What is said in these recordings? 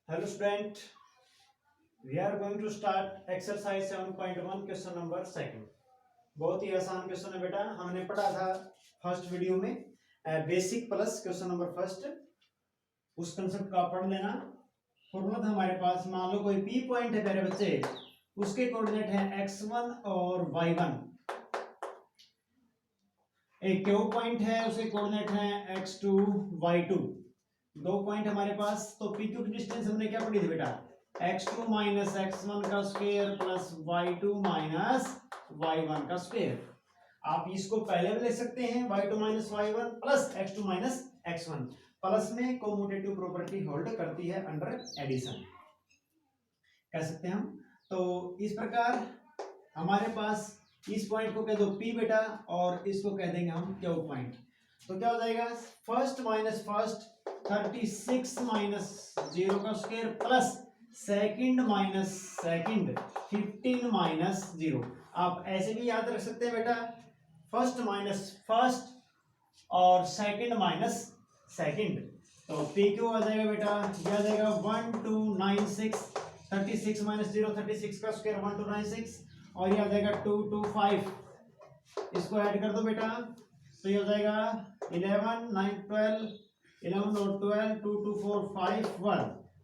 Hello student, we are going to start exercise 7.1 question number second. बहुत ही आसान question है बेटा। हमने पढ़ा था फर्स्ट वीडियो में basic plus question number first, उस कंसेप्ट को आप पढ़ लेना। फॉर्मूला था हमारे पास, मान लो कोई पी पॉइंट है मेरे बच्चे, उसके कोऑर्डिनेट है x1 और y1। एक क्यू पॉइंट है, उसके कोऑर्डिनेट है x2 y2। दो पॉइंट हमारे पास, तो पी क्यू की डिस्टेंस हमने क्या पढ़ी थी बेटा, x2 माइनस x1 का square plus y2 minus y1 का स्क्वायर। आप इसको पहले भी लिख सकते हैं y2 minus y1 plus x2 minus x1। Plus में कोम्यूटेटिव प्रॉपर्टी होल्ड करती है अंडर एडिशन, कह सकते हैं हम। तो इस प्रकार हमारे पास इस पॉइंट को कह दो P बेटा, और इसको कह देंगे हम Q पॉइंट। तो क्या हो जाएगा, फर्स्ट माइनस फर्स्ट 36 माइनस 0 का square plus second minus second 15 minus 0। आप ऐसे भी याद रख सकते हैं बेटा, फर्स्ट माइनस फर्स्ट और सेकंड माइनस सेकंड। तो पी क्यू आ जाएगा बेटा, यह आ जाएगा 1296, 36 माइनस 0 36 का स्क्वायर 1296, और ये आ जाएगा 225। इसको ऐड कर दो बेटा, तो ये हो जाएगा 11 9 12 11 और 12 2 2 4 5 1।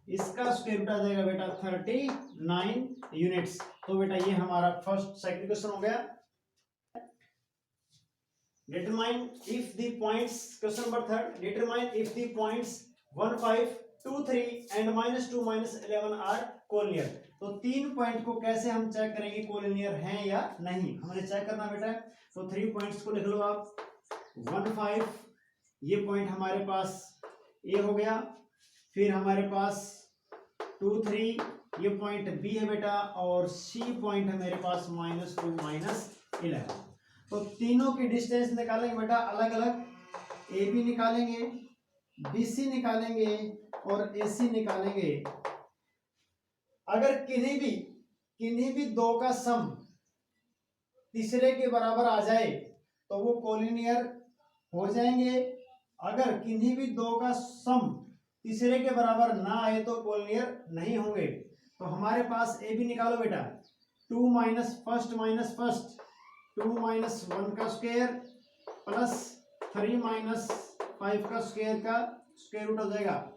इसका स्क्वायर रूट आ जाएगा बेटा 39 यूनिट्स। तो बेटा ये हमारा फर्स्ट सेकंड क्वेश्चन हो गया। Determine if the points, question number third, determine if the points 1 5 2 3 and -2 -11 are collinear. तो तीन पॉइंट को कैसे हम चेक करेंगे कोलिनियर हैं या नहीं, हमने चेक करना बेटा। तो 3 पॉइंट्स को लिख लो आप। 1 5 ये पॉइंट हमारे पास ए हो गया, फिर हमारे पास 2 3 ये पॉइंट बी है बेटा, और सी पॉइंट है मेरे पास -2 -11। तो तीनों की डिस्टेंस निकालेंगे बेटा अलग अलग, ए बी निकालेंगे, बी सी निकालेंगे और ए सी निकालेंगे। अगर किन्हीं भी दो का सम तीसरे के बराबर आ जाए तो वो कोलिनियर हो जाएंगे। अगर किन्हीं भी दो का सम तीसरे के बराबर ना आए तो कोलिनियर नहीं होंगे। तो हमारे पास ए बी निकालो बेटा, 2 माइनस फर्स्ट 2 माइनस 1 का स्क्वायर प्लस 3 माइनस 5 का स्क्वायर का स्क्वायर रूट हो जाएगा।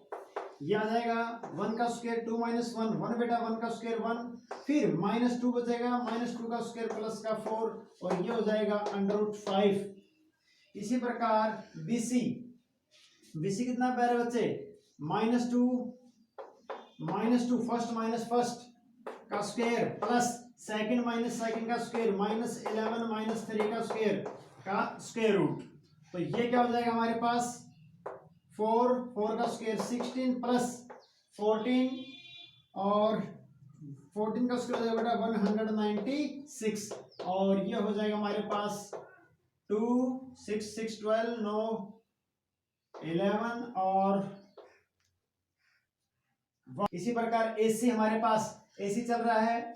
ये आ जाएगा 1 का स्क्वायर 2 माइनस 1 1 बेटा, 1 का स्क्वायर 1, फिर -2 बचेगा, -2 का स्क्वायर प्लस का 4, और ये हो जाएगा √5। इसी प्रकार BC कितना प्यारे बच्चे, -2 फर्स्ट माइनस फर्स्ट का square plus second minus second का स्क्वायर -11 -3 का स्क्वायर रूट। तो ये क्या हो जाएगा हमारे पास, 4 का स्क्वायर 16 प्लस 14, और 14 का स्क्वायर हो जाएगा बेटा 196, और ये हो जाएगा हमारे पास 2 6 6 12 9 11 और इसी प्रकार AC हमारे पास, AC चल रहा है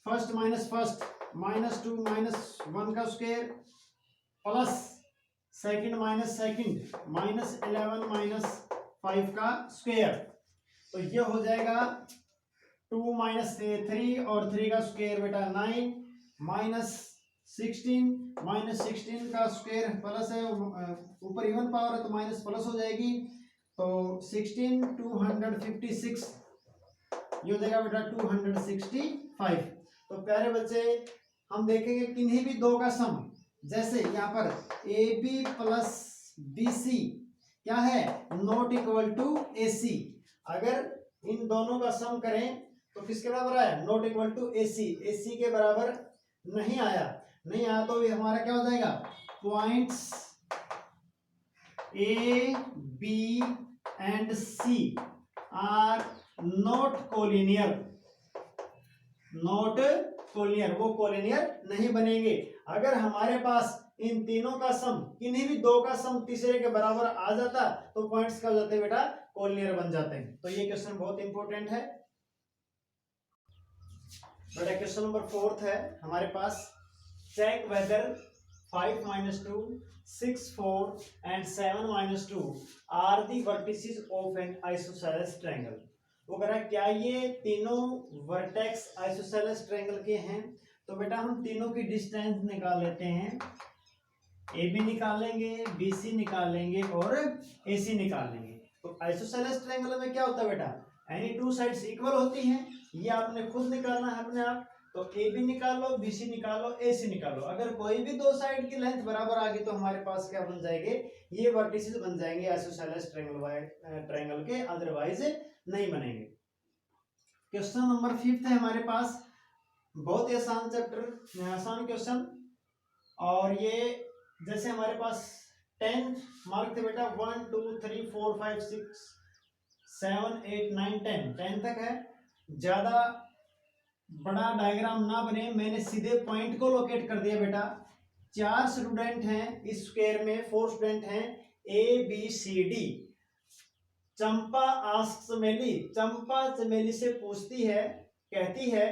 फर्स्ट माइनस फर्स्ट -2 -1 का square plus second minus second -11 -5 का स्क्वायर। तो ये हो जाएगा 2 -3 और 3 का स्क्वायर बेटा 9 -16 का स्क्वायर प्लस है, ऊपर इवन पावर है तो माइनस प्लस हो जाएगी। तो 16 256, ये हो जाएगा बेटा 265। तो प्यारे बच्चे हम देखेंगे किन्हीं भी दो का सम, जैसे यहाँ पर AB प्लस BC क्या है, नॉट इक्वल टू AC। अगर इन दोनों का सम करें तो किसके बराबर आया, नॉट इक्वल टू AC के बराबर नहीं आया तो ये हमारा क्या हो जाएगा, points A B and C are not collinear, वो कोलिनियर नहीं बनेंगे। अगर हमारे पास इन तीनों का सम, किन्हीं भी दो का सम तीसरे के बराबर आ जाता तो पॉइंट्स क्या हो जाते हैं बेटा, कोलिनियर बन जाते हैं। तो ये क्वेश्चन बहुत इंपॉर्टेंट है बेटा। क्वेश्चन नंबर 4 है हमारे पास, check whether 5 - 2 6 4 and 7 - 2 are the vertices of an isosceles triangle। वो कह रहा है क्या ये तीनों वर्टेक्स आइसोसेलेस ट्रायंगल के हैं। तो बेटा हम तीनों की डिस्टेंस निकाल लेते हैं, ए बी निकालेंगे, बी सी निकालेंगे और ए सी निकालेंगे। तो आइसोसेलेस ट्रायंगल में क्या होता है बेटा, एनी टू साइड्स इक्वल होती हैं, ये आपने खुद निकालना है अपने आप। तो ए बी निकालो, बी सी निकालो, ए सी निकालो, अगर कोई भी दो साइड की लेंथ बराबर आ गई तो हमारे पास क्या बन जाएंगे, ये वर्टिसेस बन जाएंगे आइसोसेलेस ट्रायंगल के, अदरवाइज नहीं बनेंगे। क्वेश्चन नंबर 5 है हमारे पास, बहुत ही आसान चैप्टर, आसान क्वेश्चन। और ये जैसे हमारे पास 10 मार्क थे बेटा, 1 2 3 4 5 6 7 8 9 10 तक है। ज्यादा बड़ा डायग्राम ना बने, मैंने सीधे पॉइंट को लोकेट कर दिया बेटा। 4 स्टूडेंट हैं इस स्क्वायर में, 4 स्टूडेंट हैं A B C D. Champa asks Chameli, Champa चमेली से पूछती है, कहती है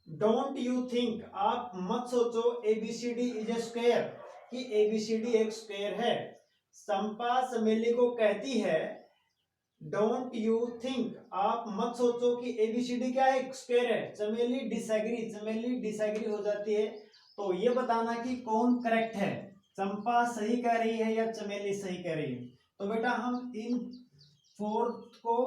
डोंट यू थिंक, आप मत सोचो, एबीसीडी इज ए स्क्वायर, कि एबीसीडी एक स्क्वायर है। चंपा चमेली को कहती है डोंट यू थिंक, आप मत सोचो कि एबीसीडी क्या है, एक स्क्वायर है। चमेली डिसएग्री, चमेली डिसएग्री हो जाती है। तो ये बताना कि कौन करेक्ट है, चंपा सही कह रही है या चमेली सही कह रही है। तो बेटा हम इन फोर्थ को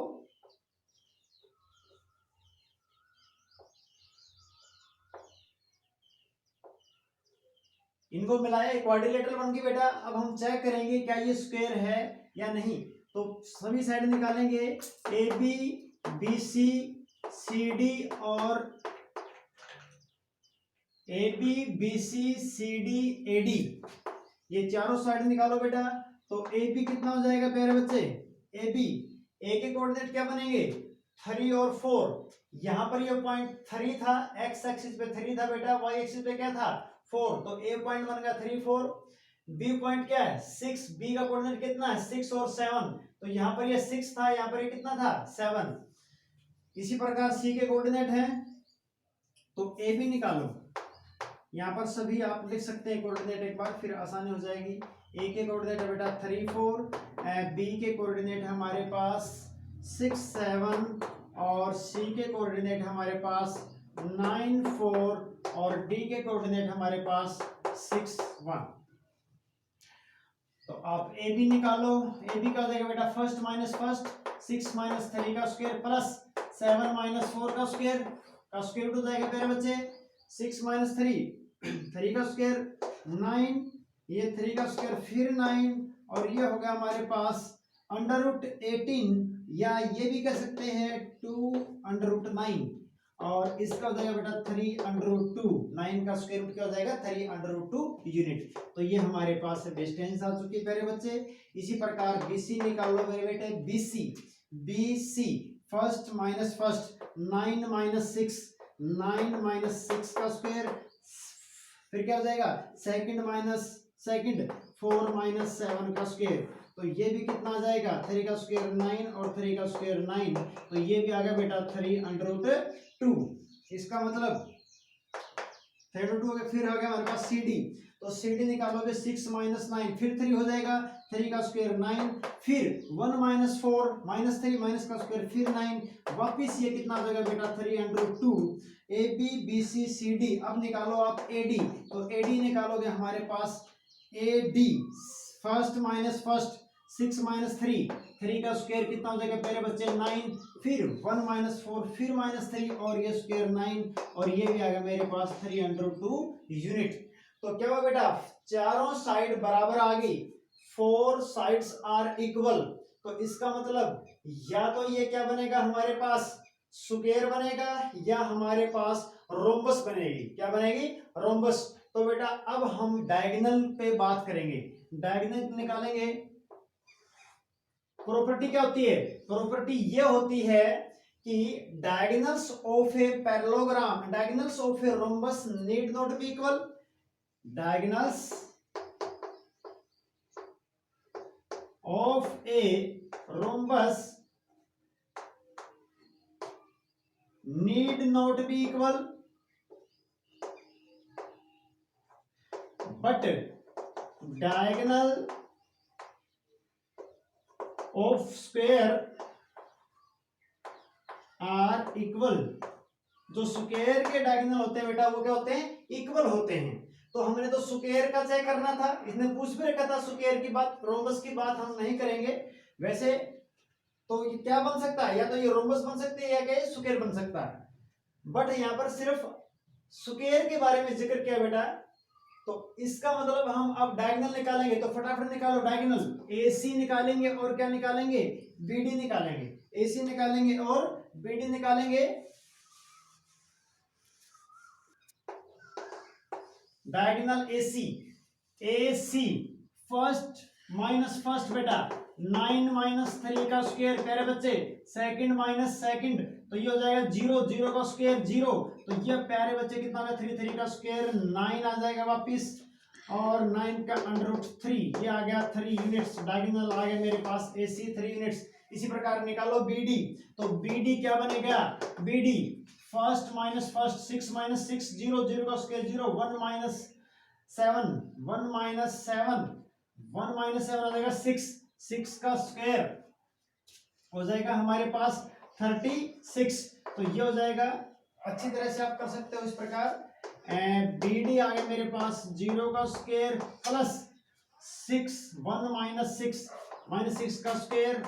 इनको मिलाया, क्वाड्रिलेटरल बन गई बेटा। अब हम चेक करेंगे क्या ये स्क्वायर है या नहीं। तो सभी साइड निकालेंगे, A B B C C D और A B B C C D A D, ये चारों साइड निकालो बेटा। तो ए बी कितना हो जाएगा प्यारे बच्चे, ए बी, ए के कोऑर्डिनेट क्या बनेंगे 3 और 4। यहां पर ये पॉइंट 3 था, एक्स एक्सिस पे 3 था बेटा, वाई एक्सिस पे क्या था 4, तो ए पॉइंट बन गया 3 4। बी पॉइंट क्या है 6, बी का कोऑर्डिनेट कितना है 6 और 7, तो यहां पर ये 6 था, यहां पर ये कितना था 7। इसी प्रकार सी के कोऑर्डिनेट है, तो ए बी निकालो। यहाँ पर सभी आप लिख सकते हैं कोऑर्डिनेट एक बार, फिर आसानी हो जाएगी। ए के कोऑर्डिनेट है बेटा 3 4, बी के कोऑर्डिनेट हमारे पास 6 7 और सी के कोऑर्डिनेट हमारे पास 9 4 और डी के कोऑर्डिनेट हमारे पास 6 1। तो आप ए बी निकालो, ए बी का हो जाएगा बेटा फर्स्ट माइनस फर्स्ट, 6 माइनस 3 का स्क्वायर प्लस 7 माइनस 4 का स्क्वायर रूट हो जाएगा प्यारे बच्चे। 6 माइनस 3 का स्क्वायर 9, ये 3 का स्क्वायर फिर 9, और ये हो गया हमारे पास अंडर रूट 18, या ये भी कह सकते हैं 2 अंडर रूट 9, और इसका हो जाएगा बेटा 3 अंडर रूट 2। 9 का स्क्वायर रूट क्या हो जाएगा 3 अंडर रूट 2 यूनिट। तो ये हमारे पास डिस्टेंस आ चुकी है प्यारे बच्चे। इसी प्रकार बीसी निकाल लो मेरे बेटे, BC first minus first 9 minus 6, 9 minus 6 का स्क्वायर, फिर क्या हो जाएगा सेकंड माइनस सेकंड 4 माइनस 7 का स्क्वायर, तो ये भी कितना आ जाएगा 3 का स्क्वायर 9 और 3 का स्क्वायर 9, तो ये भी आ गया बेटा 3 अंडर रूट 2। इसका मतलब 3 अंडर 2 हो गया। फिर आ गया हमारे पास सी डी, तो सी डी निकालोगे 6 माइनस 9, फिर 3 हो जाएगा, 3 का स्क्वायर 9, फिर 1 माइनस 4 माइनस 3 माइनस का स्क्वायर फिर 9, वापिस ये कितना आ जाएगा बेटा 3 under root 2। A B B C C D, अब निकालो आप ए डी, तो ए डी निकालोगे हमारे पास A D first minus first 6 minus 3 का स्क्वायर कितना हो जाएगा पहले बच्चे 9, फिर 1 माइनस 4 फिर माइनस 3 और ये स्क्वायर 9, और ये भी आ गया मेरे पास 3 अंडर रूट 2 यूनिट। तो क्या हुआ बेटा चारों साइड बराबर आ गई, 4 साइड्स आर इक्वल, तो इसका मतलब या तो ये क्या बनेगा हमारे पास स्क्वायर बनेगा या हमारे पास रोम्बस बनेगी। क्या बनेगी रोम्बस। तो बेटा अब हम डायगोनल पे बात करेंगे, डायगोनल निकालेंगे। प्रॉपर्टी क्या होती है, प्रॉपर्टी ये होती है कि diagonals of a parallelogram, diagonals of a rhombus need not be equal, diagonals of a rhombus need not be equal, but diagonal of square are equal, जो स्क्वायर के डायगोनल होते हैं बेटा वो क्या होते हैं, इक्वल होते हैं। तो हमने तो स्क्वायर का चेक करना था, इसने पूछ भी रखा था स्क्वायर की बात, रोम्बस की बात हम नहीं करेंगे। वैसे तो ये क्या बन सकता है, या तो ये रोम्बस बन सकती है या क्या स्क्वायर बन सकता है, बट यहाँ पर सिर्फ स्क्वायर के बारे में जिक्र किया बेटा। तो इसका मतलब हम अब डायगोनल निकालेंगे, तो फटाफट निकालो डायगोनल। AC निकालेंगे और क्या निकालेंगे, BD निकालेंगे। AC निकालेंगे और BD निकालेंगे। Diagonal AC first minus first बेटा 9 माइनस 3 का स्क्वायर प्यारे बच्चे, सेकंड माइनस सेकंड, तो ये हो जाएगा 0, 0 का स्क्वायर 0, तो ये प्यारे बच्चे कितना होगा 3, 3 का स्क्वायर 9 आ जाएगा वापिस, और 9 का √3 ये आ गया 3 यूनिट्स। डायगोनल आ गया मेरे पास AC 3 यूनिट्स। इसी प्रकार निकालो BD, तो BD क्या बनेगा, BD first minus first 6 minus 6 0, 0 का स्क्वायर 0, 1 माइनस 7 1 माइनस 7 1 माइनस 7 आ जाएगा 6, 6 का स्क्वायर हो जाएगा हमारे पास 36, तो ये हो जाएगा। अच्छी तरह से आप कर सकते हो इस प्रकार। BD आ गया मेरे पास 0 का स्क्वायर प्लस 6 1 माइनस 6 का स्क्वायर,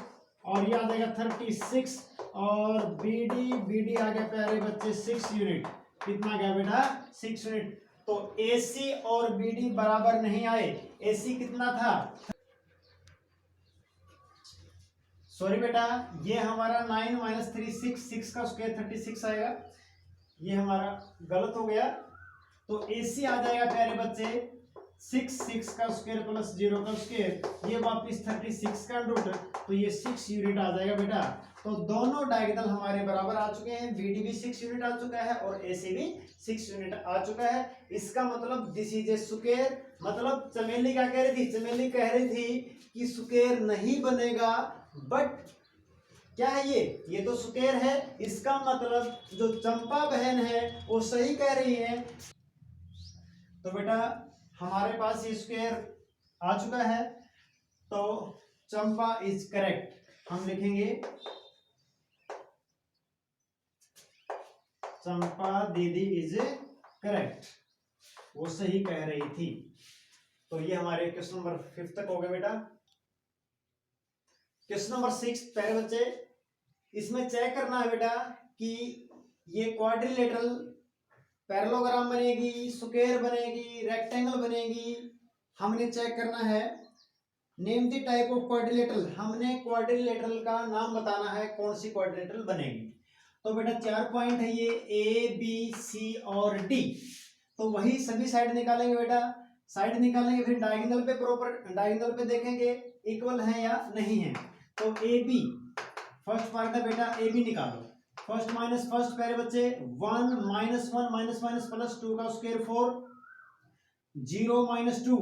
और ये आ जाएगा 36, और BD आ गया प्यारे बच्चे 6 यूनिट। कितना गया बेटा 6 यूनिट। तो AC और BD बराबर नहीं आए। AC कितना था, सॉरी बेटा ये हमारा 9 माइनस 3 6 का स्क्वायर 36 आएगा, ये हमारा गलत हो गया। तो AC आ जाएगा प्यारे बच्चे 6 का स्क्वायर प्लस 0 का स्क्वायर, ये वापिस 36 का रूट, तो ये 6 यूनिट आ जाएगा बेटा। तो दोनों डायगोनल हमारे बराबर आ चुके हैं, BD भी 6 यूनिट आ चुका है और AC भी 6 यूनिट आ चुका है। इसका मतलब दिस इज ए स्क्वायर। मतलब चमेली क्या कह रही थी, चमेली कह रही थी कि स्क्वायर नहीं बनेगा, बट क्या है ये तो स्क्वायर है। इसका मतलब जो चंपा बहन है वो सही कह रही है। तो बेटा हमारे पास ये स्क्वायर आ चुका है, तो चंपा इज करेक्ट। हम लिखेंगे चंपा दीदी इज करेक्ट, वो सही कह रही थी। तो ये हमारे क्वेश्चन नंबर 5 तक हो गए बेटा। क्वेश्चन नंबर 6 पहले बच्चे, इसमें चेक करना है बेटा कि ये क्वाड्रिलेटरल पैरेललोग्राम बनेगी, स्क्वायर बनेगी, रेक्टेंगल बनेगी। हमने चेक करना है name the type of quadrilateral, हमने क्वाड्रिलेटरल का नाम बताना है कौन सी क्वाड्रिलेटरल बनेगी। तो बेटा 4 पॉइंट है ये A B C और D, तो वही सभी साइड निकालेंगे बेटा। साइड निकालेंगे फिर डायगोनल पे, प्रॉपर डायगोनल पे देखेंगे इक्वल है या नहीं है। तो AB फर्स्ट पार्ट है बेटा, AB निकालो। फर्स्ट माइनस फर्स्ट प्यारे बच्चे 1 माइनस 1 माइनस माइनस प्लस 2 का स्क्वायर 4, 0 माइनस 2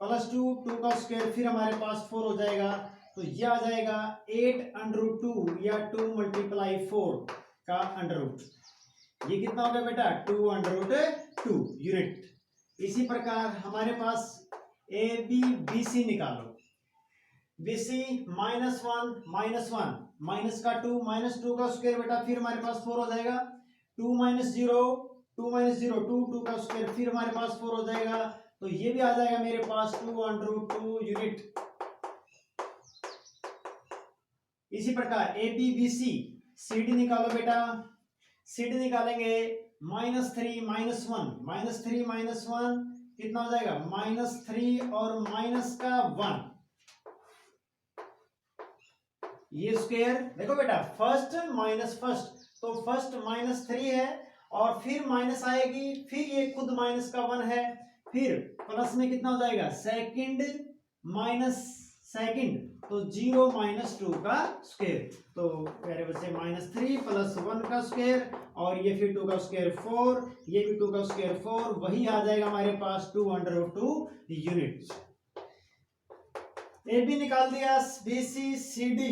प्लस 2 2 का स्क्वायर, फिर हमारे पास 4 हो जाएगा। तो यह आ जाएगा 8√2 या 2 × 4 का अंडररूट। ये कितना होगा बेटा 2√2 यूनिट। इसी प्रकार हमारे पास AB BC निकालो। BC -1 -1 माइनस का 2 -2 का स्क्वायर बेटा, फिर हमारे पास 4 हो जाएगा। 2 - 0 2 - 0 2 2 का स्क्वायर, फिर हमारे पास 4 हो जाएगा। तो ये भी आ जाएगा मेरे पास 2√2 यूनिट। इसी प्रकार ABBC CD निकालो बेटा। CD निकालेंगे -3 -1 -3 -1 कितना हो जाएगा -3 और माइनस का 1, ये स्क्वायर देखो बेटा फर्स्ट माइनस फर्स्ट, तो फर्स्ट -3 है और फिर माइनस आएगी, फिर ये खुद माइनस का 1 है, फिर प्लस में कितना हो जाएगा सेकंड माइनस सेकंड, तो 0 - 2 का स्क्वायर। तो प्यारे बच्चे -3 + 1 का स्क्वायर, और ये फिर 2 का स्क्वायर 4, ये भी 2 का स्क्वायर 4, वही आ जाएगा हमारे पास 2√2 यूनिट। ए बी निकाल दिया, BC CD,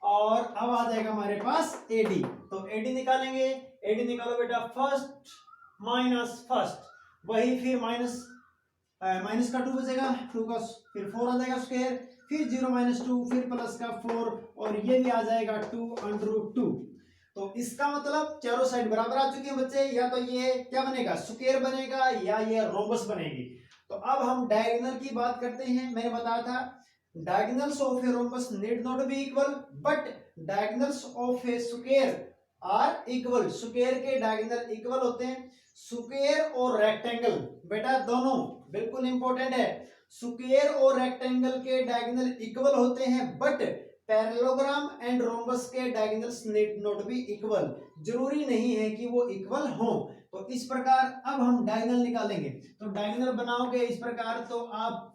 और अब आ जाएगा हमारे पास AD। तो AD निकालेंगे। AD निकालो बेटा फर्स्ट माइनस फर्स्ट, वही फिर माइनस का 2 बचेगा, 2 का फिर 4 आ जाएगा स्क्वायर, फिर 0 - 2, फिर प्लस का 4 और ये भी आ जाएगा 2√2। तो इसका मतलब चारों साइड बराबर आ चुके हैं बच्चे। या तो ये क्या बनेगा, स्क्वायर बनेगा, या ये रोम्बस बनेगी। तो अब हम डायगोनल की बात करते हैं। मैंने बताया था diagonals of a rhombus need not be equal, but diagonals of a square are equal. Square के डायगोनल इक्वल होते हैं। स्क्वायर और रेक्टेंगल बेटा दोनों बिल्कुल इंपॉर्टेंट है। स्क्वायर और रेक्टेंगल के डायगोनल इक्वल होते हैं, बट पैरेललोग्राम एंड रोम्बस के diagonals need not be equal. जरूरी नहीं है कि वो इक्वल हो। तो इस प्रकार अब हम डायगोनल निकालेंगे। तो डायगोनल बनाओगे इस प्रकार, तो आप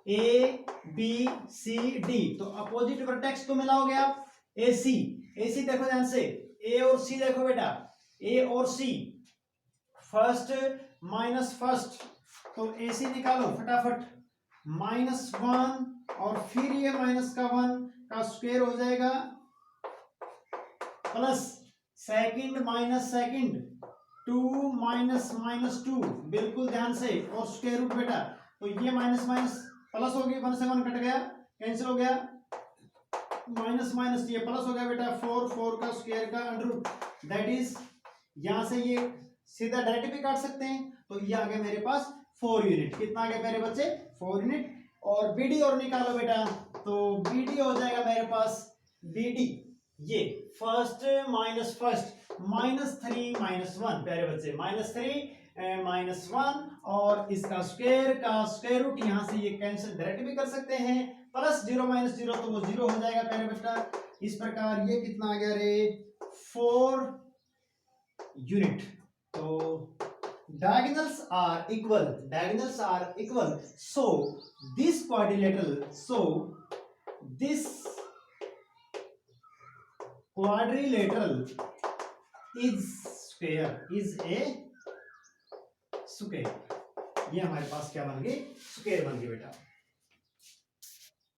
ए बी सी डी, तो अपोजिट वर्टेक्स को मिलाओगे आप ए सी। ए सी देखो ध्यान से, ए और सी देखो बेटा, ए और सी फर्स्ट माइनस फर्स्ट, तो ए सी निकालो फटाफट। -1 और फिर ये माइनस का 1 का स्क्वायर हो जाएगा, plus second minus second 2 minus 2, बिल्कुल ध्यान से, और स्क्वायर रूट बेटा। तो ये माइनस माइनस प्लस हो गया, 1 से 1 कट गया, कैंसिल हो गया, माइनस माइनस ये प्लस हो गया बेटा, 4 का स्क्वायर का अंडर रूट, दैट इज यहां से ये सीधा डायरेक्ट भी काट सकते हैं। तो ये आ गया मेरे पास 4 यूनिट। कितना आ गया मेरे बच्चे, 4 यूनिट। और बीडी और निकालो बेटा, तो बीडी हो जाएगा मेरे पास बीडी, ये फर्स्ट माइनस फर्स्ट, -3 -1 प्यारे बच्चे, -3 -1 और इसका स्क्वायर का स्क्वायर रूट, यहां से ये कैंसिल डायरेक्ट भी कर सकते हैं, प्लस 0 - 0 तो वो 0 हो जाएगा प्यारे बच्चा। इस प्रकार ये कितना आ गया रे, 4 यूनिट। तो diagonals are equal, so this quadrilateral is a square। ये हमारे पास क्या बन गई, स्क्वायर बन गई बेटा।